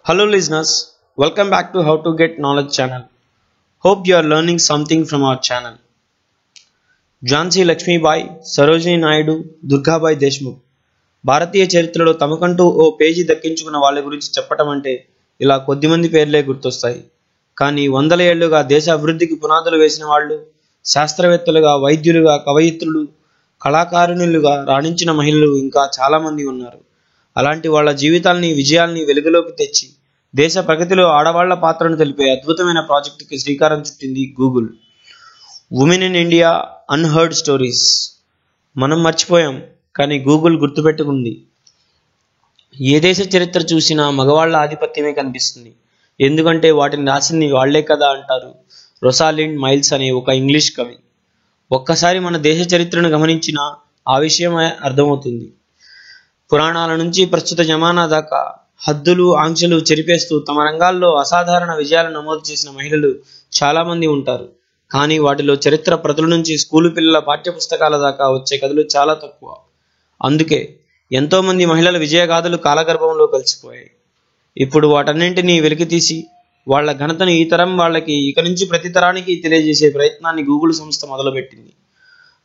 Hello listeners, welcome back to How to Get Knowledge channel. Hope you are learning something from our channel. Jhansi Lakshmibai, Sarojini Naidu, Durgabai Deshmukh భారతీయ చరిత్రలో తమకంటూ ఓ page దక్కించుకున్న వాళ్ళ గురించి చెప్పటం అంటే ఇలా కొద్దిమంది పేర్లే గుర్తొస్తాయి. కానీ వందల ఏళ్లుగా దేశ అభివృద్ధికి పునాదులు వేసిన వాళ్ళు, శాస్త్రవేత్తలుగా, వైద్యులుగా, కవయిత్రులు, కళాకారుణులుగా రాణించిన మహిళలు ఇంకా చాలామంది ఉన్నారు. అలాంటి వాళ్ళ జీవితాల్ని, విజయాల్ని వెలుగులోకి తెచ్చి దేశ ప్రగతిలో ఆడవాళ్ల పాత్రను తెలిపే అద్భుతమైన ప్రాజెక్టుకి శ్రీకారం చుట్టింది Google. Women in India unheard stories. మనం మర్చిపోయాం, కానీ గూగుల్ గుర్తుపెట్టుకుంది. ఏ దేశ చరిత్ర చూసినా మగవాళ్ల ఆధిపత్యమే కనిపిస్తుంది. ఎందుకంటే వాటిని రాసింది వాళ్లే కదా అంటారు రొసాలిండ్ మైల్స్ అనే ఒక ఇంగ్లీష్ కవి. ఒక్కసారి మన దేశ చరిత్రను గమనించినా ఆ విషయం అర్థమవుతుంది. పురాణాల నుంచి ప్రస్తుత జమానా దాకా హద్దులు, ఆంక్షలు చెరిపేస్తూ తమ రంగాల్లో అసాధారణ విజయాలు నమోదు చేసిన మహిళలు చాలామంది ఉంటారు. కానీ వాటిలో చరిత్ర ప్రతుల నుంచి స్కూలు పిల్లల పాఠ్యపుస్తకాల దాకా వచ్చే కథలు చాలా తక్కువ. అందుకే ఎంతోమంది మహిళల విజయగాథలు కాలగర్భంలో కలిసిపోయాయి. ఇప్పుడు వాటన్నింటినీ వెలికితీసి వాళ్ల ఘనతను ఈ తరం వాళ్ళకి, ఇక నుంచి ప్రతి తరానికి తెలియజేసే ప్రయత్నాన్ని గూగుల్ సంస్థ మొదలుపెట్టింది.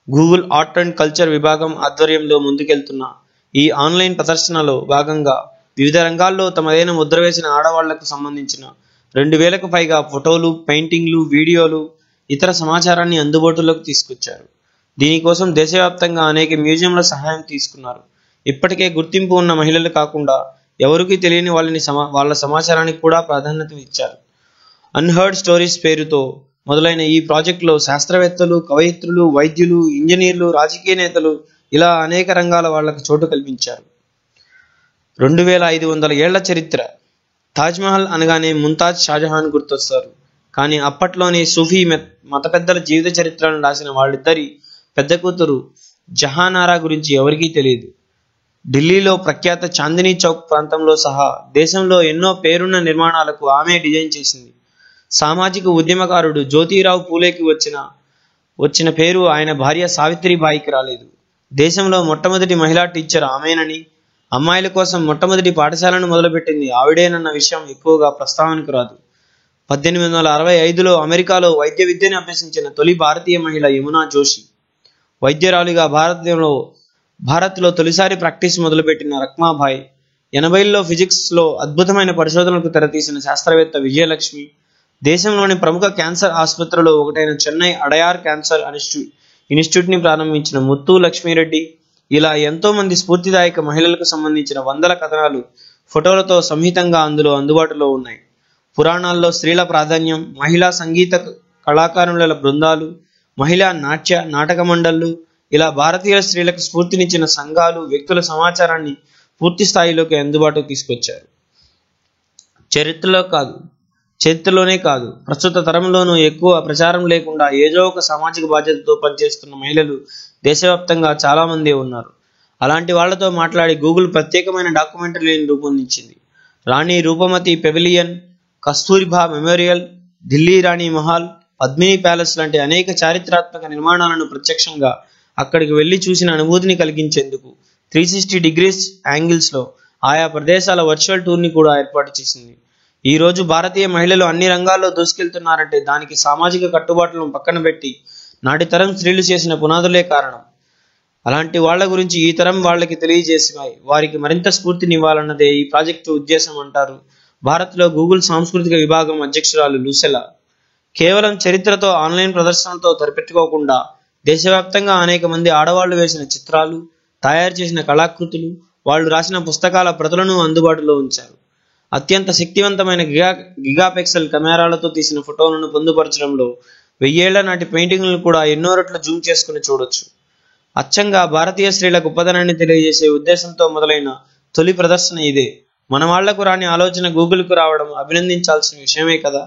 గూగుల్ ఆర్ట్ అండ్ కల్చర్ విభాగం ఆధ్వర్యంలో ముందుకెళ్తున్న ఈ ఆన్లైన్ ప్రదర్శనలో భాగంగా వివిధ రంగాల్లో తమదైన ముద్ర వేసిన ఆడవాళ్లకు సంబంధించిన 2000కు పైగా ఫోటోలు, పెయింటింగ్లు, వీడియోలు, ఇతర సమాచారాన్ని అందుబాటులోకి తీసుకొచ్చారు. దీనికోసం దేశవ్యాప్తంగా అనేక మ్యూజియంల సహాయం తీసుకున్నారు. ఇప్పటికే గుర్తింపు ఉన్న మహిళలు కాకుండా ఎవరికీ తెలియని వాళ్ళ సమాచారానికి కూడా ప్రాధాన్యత ఇచ్చారు. అన్హర్డ్ స్టోరీస్ పేరుతో మొదలైన ఈ ప్రాజెక్టులో శాస్త్రవేత్తలు, కవయిత్రులు, వైద్యులు, ఇంజనీర్లు, రాజకీయ నేతలు ఇలా అనేక రంగాల వాళ్లకు చోటు కల్పించారు. 2500 ఏళ్ల చరిత్ర. తాజ్మహల్ అనగానే ముంతాజ్, షాజహాన్ గుర్తొస్తారు. కానీ అప్పట్లోని సూఫీ మత పెద్దల జీవిత చరిత్రను రాసిన వాళ్ళిద్దరి పెద్ద కూతురు జహానారా గురించి ఎవరికీ తెలియదు. ఢిల్లీలో ప్రఖ్యాత చాందినీ చౌక్ ప్రాంతంలో సహా దేశంలో ఎన్నో పేరున్న నిర్మాణాలకు ఆమె డిజైన్ చేసింది. సామాజిక ఉద్యమకారుడు జ్యోతిరావు పూలేకి వచ్చిన పేరు ఆయన భార్య సావిత్రిబాయికి రాలేదు. దేశంలో మొట్టమొదటి మహిళా టీచర్ ఆమెనని, అమ్మాయిల కోసం మొట్టమొదటి పాఠశాలను మొదలుపెట్టింది ఆవిడేనన్న విషయం ఎక్కువగా ప్రస్తావనకు రాదు. 1865లో అమెరికాలో వైద్య విద్యను అభ్యసించిన తొలి భారతీయ మహిళ యమునా జోషి. వైద్యురాలిగా భారత్లో తొలిసారి ప్రాక్టీస్ మొదలుపెట్టిన రఖ్మాబాయి. 80ల్లో ఫిజిక్స్లో అద్భుతమైన పరిశోధనలకు తెరతీసిన శాస్త్రవేత్త విజయలక్ష్మి. దేశంలోని ప్రముఖ క్యాన్సర్ ఆసుపత్రిలో ఒకటైన చెన్నై అడయార్ క్యాన్సర్ ఇన్స్టిట్యూట్ని ప్రారంభించిన ముత్తు లక్ష్మీరెడ్డి. ఇలా ఎంతో మంది స్ఫూర్తిదాయక మహిళలకు సంబంధించిన వందల కథనాలు ఫోటోలతో సంహితంగా అందుబాటులో ఉన్నాయి. పురాణాల్లో స్త్రీల ప్రాధాన్యం, మహిళా సంగీత కళాకారుల బృందాలు, మహిళా నాటక మండళ్లు, ఇలా భారతీయ స్త్రీలకు స్ఫూర్తినిచ్చిన సంఘాలు, వ్యక్తుల సమాచారాన్ని పూర్తి స్థాయిలోకి అందుబాటుకు తీసుకొచ్చారు. చరిత్రలోనే కాదు, ప్రస్తుత తరంలోనూ ఎక్కువ ప్రచారం లేకుండా ఏదో ఒక సామాజిక బాధ్యతతో పనిచేస్తున్న మహిళలు దేశవ్యాప్తంగా చాలామంది ఉన్నారు. అలాంటి వాళ్లతో మాట్లాడి గూగుల్ ప్రత్యేకమైన డాక్యుమెంటరీని రూపొందించింది. రాణి రూపమతి పెవిలియన్, కస్తూరిబా మెమోరియల్, ఢిల్లీ రాణి మహల్, పద్మిని ప్యాలెస్ లాంటి అనేక చారిత్రాత్మక నిర్మాణాలను ప్రత్యక్షంగా అక్కడికి వెళ్లి చూసిన అనుభూతిని కలిగించేందుకు 360 డిగ్రీస్ యాంగిల్స్లో ఆయా ప్రదేశాల వర్చువల్ టూర్ని కూడా ఏర్పాటు చేసింది. ఈ రోజు భారతీయ మహిళలు అన్ని రంగాల్లో దూసుకెళ్తున్నారంటే దానికి సామాజిక కట్టుబాట్లను పక్కన పెట్టి నాటి తరం స్త్రీలు చేసిన పునాదులే కారణం. అలాంటి వాళ్ల గురించి ఈ తరం వాళ్ళకి తెలియజేసి వారికి మరింత స్ఫూర్తినివ్వాలన్నదే ఈ ప్రాజెక్టు ఉద్దేశం అంటారు భారత్లో గూగుల్ సాంస్కృతిక విభాగం అధ్యక్షురాలు లూసెలా. కేవలం చరిత్రతో, ఆన్లైన్ ప్రదర్శనలతో సరిపెట్టుకోకుండా దేశవ్యాప్తంగా అనేక మంది ఆడవాళ్లు వేసిన చిత్రాలు, తయారు చేసిన కళాకృతులు, వాళ్ళు రాసిన పుస్తకాల ప్రతులను అందుబాటులో ఉంచారు. అత్యంత శక్తివంతమైన గిగాపిక్సెల్ కెమెరాలతో తీసిన ఫోటోలను పొందుపరచడంలో 1000 ఏళ్ల నాటి పెయింటింగ్లను కూడా ఎన్నో రెట్లు జూమ్ చేసుకుని చూడొచ్చు. అచ్చంగా భారతీయ స్త్రీల గొప్పదనాన్ని తెలియజేసే ఉద్దేశంతో మొదలైన తొలి ప్రదర్శన ఇదే. మన వాళ్లకు రాని ఆలోచన గూగుల్కు రావడం అభినందించాల్సిన విషయమే కదా.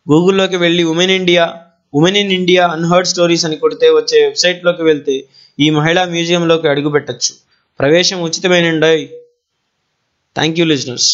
గూగుల్లోకి వెళ్ళి women in India unheard stories అని కొడితే వచ్చే వెబ్సైట్లోకి వెళ్తే ఈ మహిళా మ్యూజియంలోకి అడుగు పెట్టచ్చు. ప్రవేశం ఉచితమేనండి. Thank you listeners.